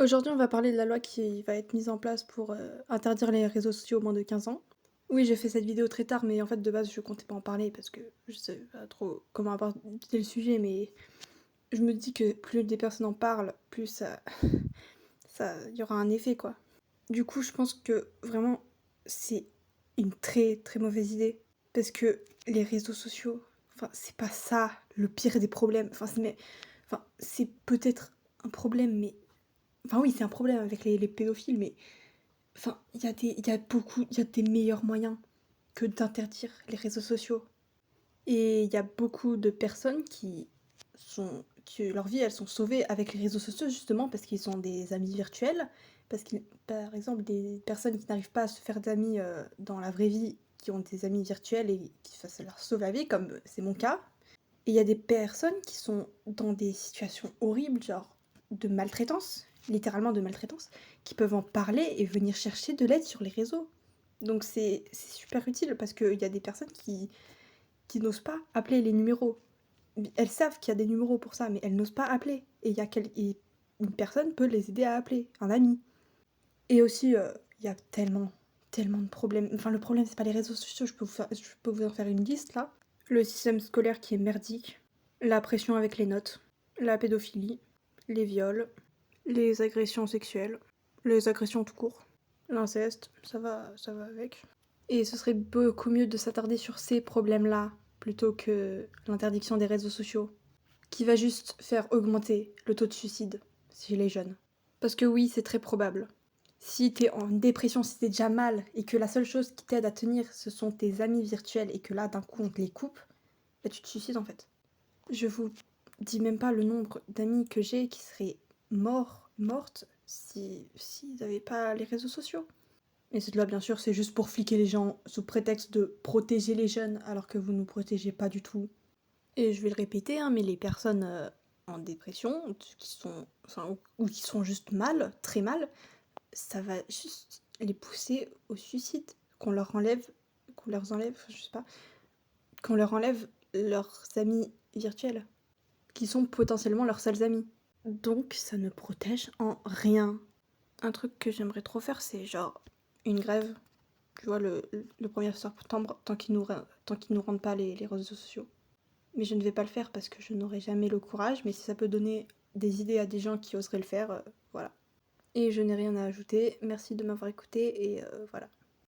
Aujourd'hui, on va parler de la loi qui va être mise en place pour, interdire les réseaux sociaux aux moins de 15 ans. Oui, j'ai fait cette vidéo très tard, mais en fait, de base, je comptais pas en parler parce que je sais pas trop comment aborder le sujet, mais je me dis que plus des personnes en parlent, plus il y aura un effet, quoi. Du coup, je pense que vraiment, c'est une très, très mauvaise idée parce que les réseaux sociaux, enfin, c'est pas ça le pire des problèmes. C'est peut-être un problème, mais enfin oui, c'est un problème avec les pédophiles, mais enfin, il y a des meilleurs moyens que d'interdire les réseaux sociaux. Et il y a beaucoup de personnes que leur vie, elles sont sauvées avec les réseaux sociaux justement parce qu'ils ont des amis virtuels, parce qu'ils, par exemple, des personnes qui n'arrivent pas à se faire d'amis dans la vraie vie, qui ont des amis virtuels et qui ça leur sauve la vie, comme c'est mon cas. Et il y a des personnes qui sont dans des situations horribles, genre de maltraitance, littéralement de maltraitance, qui peuvent en parler et venir chercher de l'aide sur les réseaux. Donc c'est super utile parce qu'il y a des personnes qui n'osent pas appeler les numéros. Elles savent qu'il y a des numéros pour ça, mais elles n'osent pas appeler. Et une personne peut les aider à appeler, un ami. Et aussi, il y a tellement de problèmes. Enfin, le problème, c'est pas les réseaux sociaux, je peux vous en faire une liste là. Le système scolaire qui est merdique, la pression avec les notes, la pédophilie, les viols, les agressions sexuelles, les agressions tout court, l'inceste, ça va avec. Et ce serait beaucoup mieux de s'attarder sur ces problèmes-là plutôt que l'interdiction des réseaux sociaux, qui va juste faire augmenter le taux de suicide chez les jeunes. Parce que oui, c'est très probable. Si t'es en dépression, si t'es déjà mal, et que la seule chose qui t'aide à tenir, ce sont tes amis virtuels, et que là, d'un coup, on te les coupe, bah tu te suicides en fait. Je vous dis même pas le nombre d'amis que j'ai qui seraient mortes, s'ils n'avaient pas les réseaux sociaux. Et cette loi, bien sûr, c'est juste pour fliquer les gens sous prétexte de protéger les jeunes, alors que vous ne nous protégez pas du tout. Et je vais le répéter, hein, mais les personnes en dépression, ou qui sont juste mal, très mal, ça va juste les pousser au suicide. Qu'on leur enlève, je sais pas, qu'on leur enlève leurs amis virtuels, qui sont potentiellement leurs seuls amis. Donc ça ne protège en rien. Un truc que j'aimerais trop faire, c'est genre une grève, tu vois, le 1er septembre, tant qu'ils nous rendent pas les réseaux sociaux. Mais je ne vais pas le faire parce que je n'aurai jamais le courage, mais si ça peut donner des idées à des gens qui oseraient le faire, voilà. Et je n'ai rien à ajouter, merci de m'avoir écouté et voilà.